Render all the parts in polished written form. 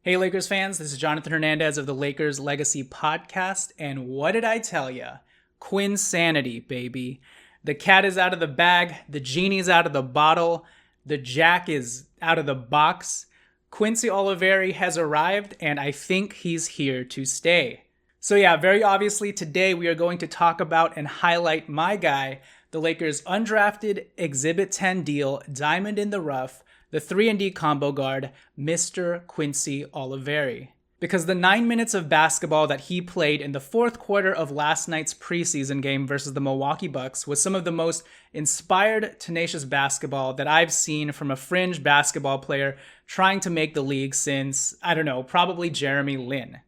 Hey Lakers fans, this is Jonathan Hernandez of the Lakers Legacy Podcast, and what did I tell ya? Quinsanity, baby. The cat is out of the bag, the genie's out of the bottle, the jack is out of the box. Quincy Olivari has arrived, and I think he's here to stay. So yeah, very obviously today we are going to talk about and highlight my guy, the Lakers' undrafted Exhibit 10 deal, diamond in the rough, the 3-and-D combo guard, Mr. Quincy Olivari. Because the 9 minutes of basketball that he played in the fourth quarter of last night's preseason game versus the Milwaukee Bucks was some of the most inspired, tenacious basketball that I've seen from a fringe basketball player trying to make the league since, I don't know, probably Jeremy Lin.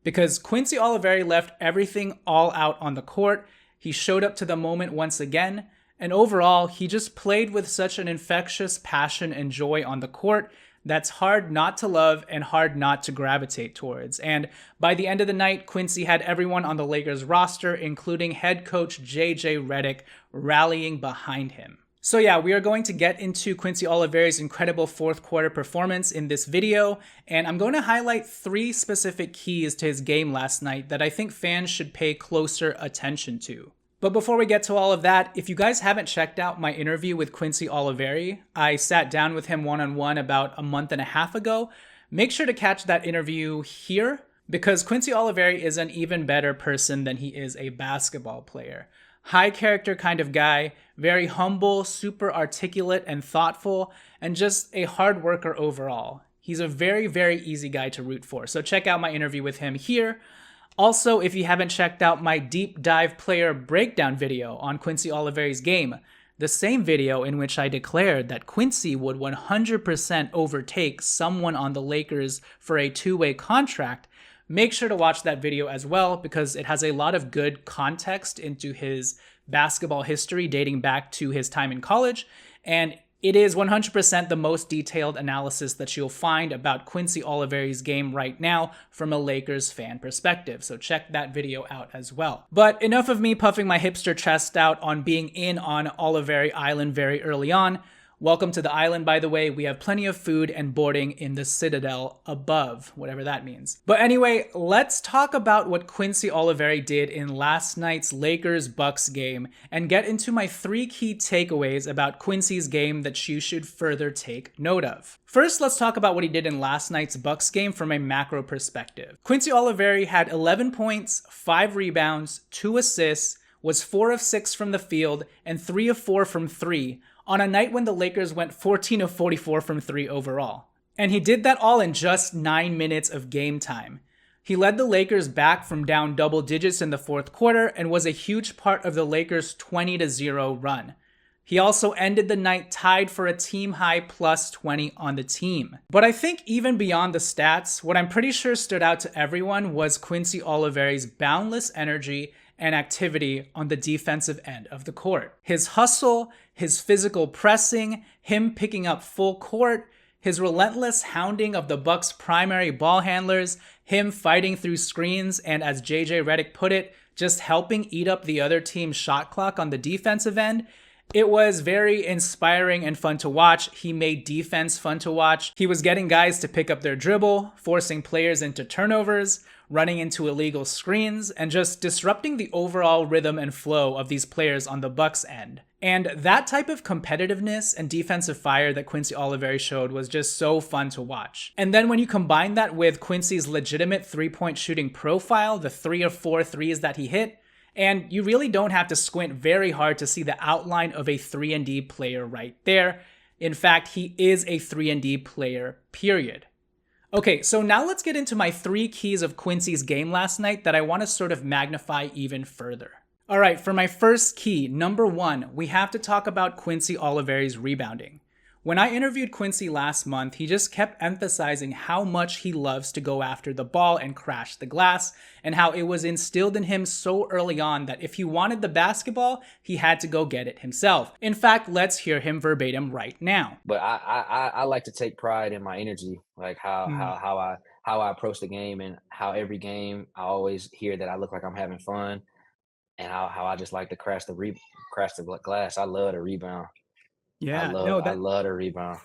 Because Quincy Olivari left everything all out on the court, he showed up to the moment once again, and overall, he just played with such an infectious passion and joy on the court that's hard not to love and hard not to gravitate towards. And by the end of the night, Quincy had everyone on the Lakers roster, including head coach JJ Redick, rallying behind him. So yeah, we are going to get into Quincy Olivari's incredible fourth quarter performance in this video, and I'm going to highlight 3 specific keys to his game last night that I think fans should pay closer attention to. But before we get to all of that, if you guys haven't checked out my interview with Quincy Olivari, I sat down with him one-on-one about a month and a half ago. Make sure to catch that interview here, because Quincy Olivari is an even better person than he is a basketball player. High character kind of guy, very humble, super articulate and thoughtful, and just a hard worker overall. He's a very, very easy guy to root for. So check out my interview with him here. Also, if you haven't checked out my deep dive player breakdown video on Quincy Olivari's game, the same video in which I declared that Quincy would 100% overtake someone on the Lakers for a two-way contract, make sure to watch that video as well because it has a lot of good context into his basketball history dating back to his time in college, and it is 100% the most detailed analysis that you'll find about Quincy Olivari's game right now from a Lakers fan perspective, so check that video out as well. But enough of me puffing my hipster chest out on being in on Olivari Island very early on. Welcome to the island, by the way. We have plenty of food and boarding in the Citadel above, whatever that means. But anyway, let's talk about what Quincy Olivari did in last night's Lakers-Bucks game and get into my 3 key takeaways about Quincy's game that you should further take note of. First, let's talk about what he did in last night's Bucks game from a macro perspective. Quincy Olivari had 11 points, 5 rebounds, 2 assists, was 4 of 6 from the field, and 3 of 4 from 3, on a night when the Lakers went 14 of 44 from 3 overall. And he did that all in just 9 minutes of game time. He led the Lakers back from down double digits in the fourth quarter and was a huge part of the Lakers' 20-0 run. He also ended the night tied for a team-high plus 20 on the team. But I think even beyond the stats, what I'm pretty sure stood out to everyone was Quincy Olivari's boundless energy and activity on the defensive end of the court. His hustle, his physical pressing, him picking up full court, his relentless hounding of the Bucks' primary ball handlers, him fighting through screens, and as JJ Redick put it, just helping eat up the other team's shot clock on the defensive end. It was very inspiring and fun to watch. He made defense fun to watch. He was getting guys to pick up their dribble, forcing players into turnovers, running into illegal screens, and just disrupting the overall rhythm and flow of these players on the Bucks end. And that type of competitiveness and defensive fire that Quincy Olivari showed was just so fun to watch. And then when you combine that with Quincy's legitimate three-point shooting profile, the 3 of 4 threes that he hit, and you really don't have to squint very hard to see the outline of a 3-and-D player right there. In fact, he is a 3-and-D player, period. Okay, so now let's get into my 3 keys of Quincy's game last night that I want to sort of magnify even further. All right, for my first key, number 1, we have to talk about Quincy Olivari's rebounding. When I interviewed Quincy last month, he just kept emphasizing how much he loves to go after the ball and crash the glass, and how it was instilled in him so early on that if he wanted the basketball, he had to go get it himself. In fact, let's hear him verbatim right now. But I like to take pride in my energy, like how I approach the game, and how every game I always hear that I look like I'm having fun, and how I just like to crash the glass. I love to rebound. Yeah, I love to rebound.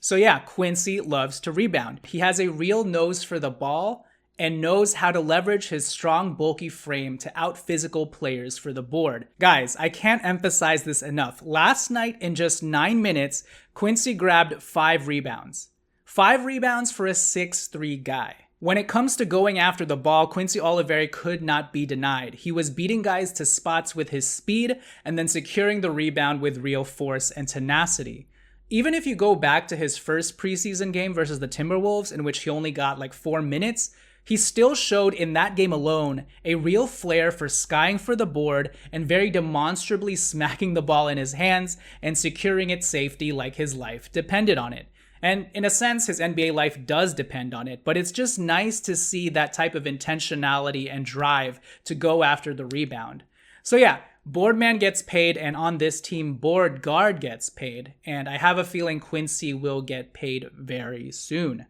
So yeah, Quincy loves to rebound. He has a real nose for the ball and knows how to leverage his strong, bulky frame to out-physical players for the board. Guys, I can't emphasize this enough. Last night, in just 9 minutes, Quincy grabbed 5 rebounds. 5 rebounds for a 6'3" guy. When it comes to going after the ball, Quincy Olivari could not be denied. He was beating guys to spots with his speed and then securing the rebound with real force and tenacity. Even if you go back to his first preseason game versus the Timberwolves, in which he only got like 4 minutes, he still showed in that game alone a real flair for skying for the board and very demonstrably smacking the ball in his hands and securing its safety like his life depended on it. And in a sense, his NBA life does depend on it, but it's just nice to see that type of intentionality and drive to go after the rebound. So yeah, Boardman gets paid, and on this team, Board Guard gets paid, and I have a feeling Quincy will get paid very soon.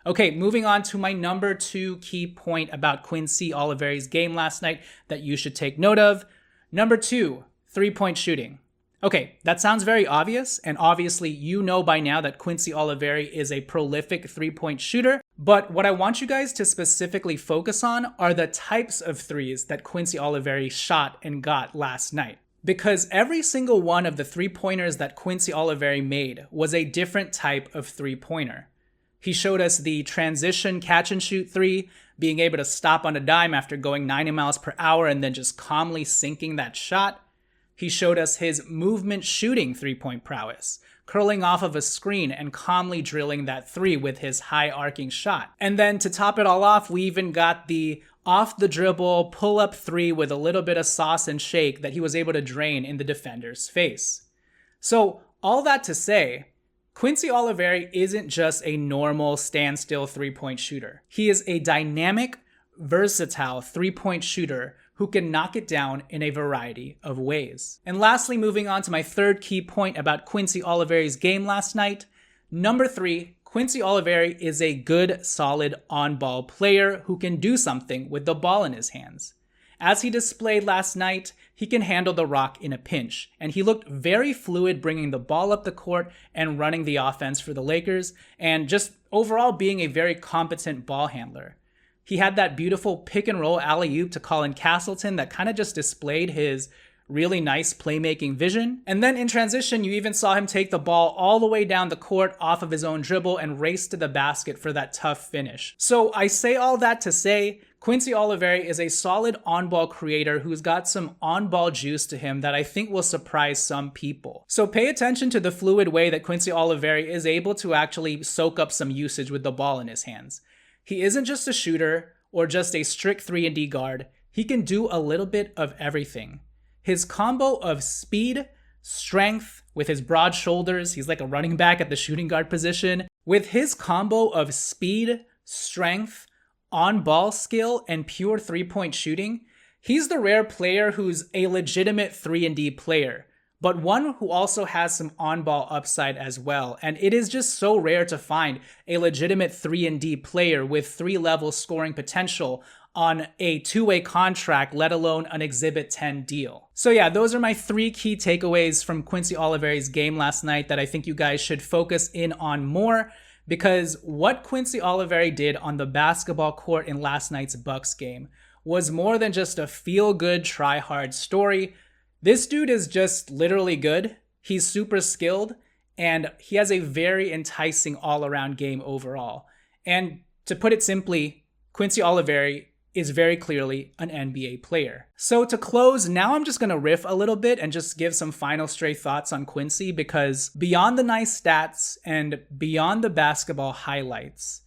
Okay, moving on to my number 2 key point about Quincy Olivari's game last night that you should take note of. Number 2, 3-point shooting. Okay, that sounds very obvious, and obviously you know by now that Quincy Olivari is a prolific 3-point shooter, but what I want you guys to specifically focus on are the types of threes that Quincy Olivari shot and got last night. Because every single one of the 3-pointers that Quincy Olivari made was a different type of 3-pointer. He showed us the transition catch and shoot 3, being able to stop on a dime after going 90 miles per hour and then just calmly sinking that shot. He showed us his movement shooting 3-point prowess, curling off of a screen and calmly drilling that 3 with his high arcing shot. And then to top it all off, we even got the off the dribble pull-up 3 with a little bit of sauce and shake that he was able to drain in the defender's face. So all that to say, Quincy Olivari isn't just a normal standstill 3-point shooter. He is a dynamic, versatile 3-point shooter who can knock it down in a variety of ways. And lastly, moving on to my third key point about Quincy Olivari's game last night. Number 3, Quincy Olivari is a good, solid on-ball player who can do something with the ball in his hands. As he displayed last night, he can handle the rock in a pinch, and he looked very fluid bringing the ball up the court and running the offense for the Lakers, and just overall being a very competent ball handler. He had that beautiful pick and roll alley-oop to Colin Castleton that kind of just displayed his really nice playmaking vision. And then in transition, you even saw him take the ball all the way down the court off of his own dribble and race to the basket for that tough finish. So I say all that to say, Quincy Olivari is a solid on-ball creator who's got some on-ball juice to him that I think will surprise some people. So pay attention to the fluid way that Quincy Olivari is able to actually soak up some usage with the ball in his hands. He isn't just a shooter or just a strict 3-and-D guard. He can do a little bit of everything. His combo of speed, strength, with his broad shoulders, he's like a running back at the shooting guard position. With his combo of speed, strength, on-ball skill, and pure 3-point shooting, he's the rare player who's a legitimate 3-and-D player, but one who also has some on-ball upside as well. And it is just so rare to find a legitimate 3-and-D player with 3-level scoring potential on a 2-way contract, let alone an Exhibit 10 deal. So yeah, those are my 3 key takeaways from Quincy Olivari's game last night that I think you guys should focus in on more, because what Quincy Olivari did on the basketball court in last night's Bucks game was more than just a feel-good, try-hard story. This dude is just literally good. He's super skilled, and he has a very enticing all-around game overall. And to put it simply, Quincy Olivari is very clearly an NBA player. So to close, now I'm just going to riff a little bit and just give some final stray thoughts on Quincy, because beyond the nice stats and beyond the basketball highlights,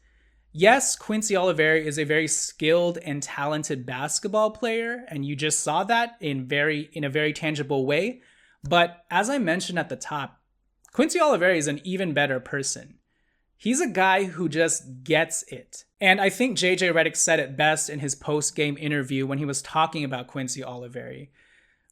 yes, Quincy Olivari is a very skilled and talented basketball player, and you just saw that in a very tangible way. But as I mentioned at the top, Quincy Olivari is an even better person. He's a guy who just gets it. And I think JJ Redick said it best in his post-game interview when he was talking about Quincy Olivari.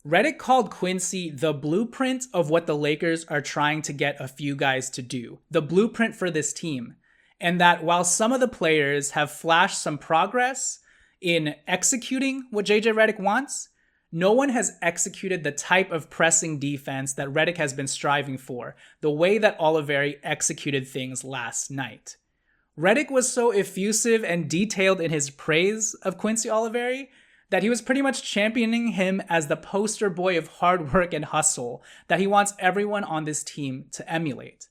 Redick called Quincy the blueprint of what the Lakers are trying to get a few guys to do. The blueprint for this team. And that while some of the players have flashed some progress in executing what JJ Redick wants, No one has executed the type of pressing defense that Redick has been striving for, the way that Olivari executed things last night. Redick was so effusive and detailed in his praise of Quincy Olivari that he was pretty much championing him as the poster boy of hard work and hustle that he wants everyone on this team to emulate.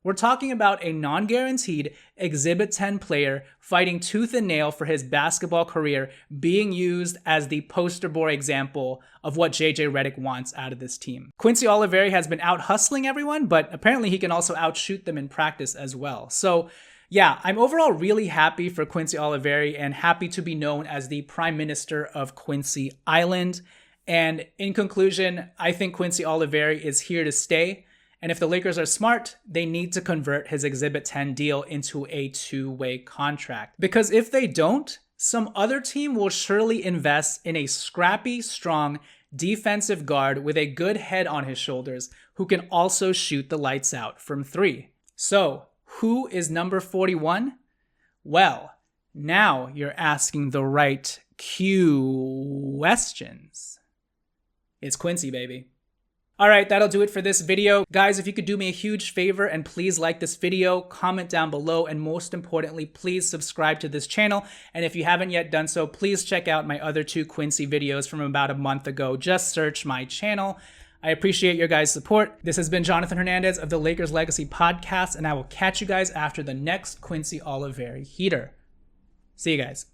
We're talking about a non-guaranteed Exhibit 10 player fighting tooth and nail for his basketball career, being used as the poster boy example of what JJ Redick wants out of this team. Quincy Olivari has been out hustling everyone, but apparently he can also outshoot them in practice as well. So yeah, I'm overall really happy for Quincy Olivari and happy to be known as the Prime Minister of Quincy Island. And in conclusion, I think Quincy Olivari is here to stay. And if the Lakers are smart, they need to convert his Exhibit 10 deal into a two-way contract. Because if they don't, some other team will surely invest in a scrappy, strong, defensive guard with a good head on his shoulders who can also shoot the lights out from three. So, who is number 41? Well, now you're asking the right questions. It's Quincy, baby. All right, that'll do it for this video. Guys, if you could do me a huge favor and please like this video, comment down below, and most importantly, please subscribe to this channel. And if you haven't yet done so, please check out my other 2 Quincy videos from about a month ago. Just search my channel. I appreciate your guys' support. This has been Jonathan Hernandez of the Lakers Legacy Podcast, and I will catch you guys after the next Quincy Olivari heater. See you guys.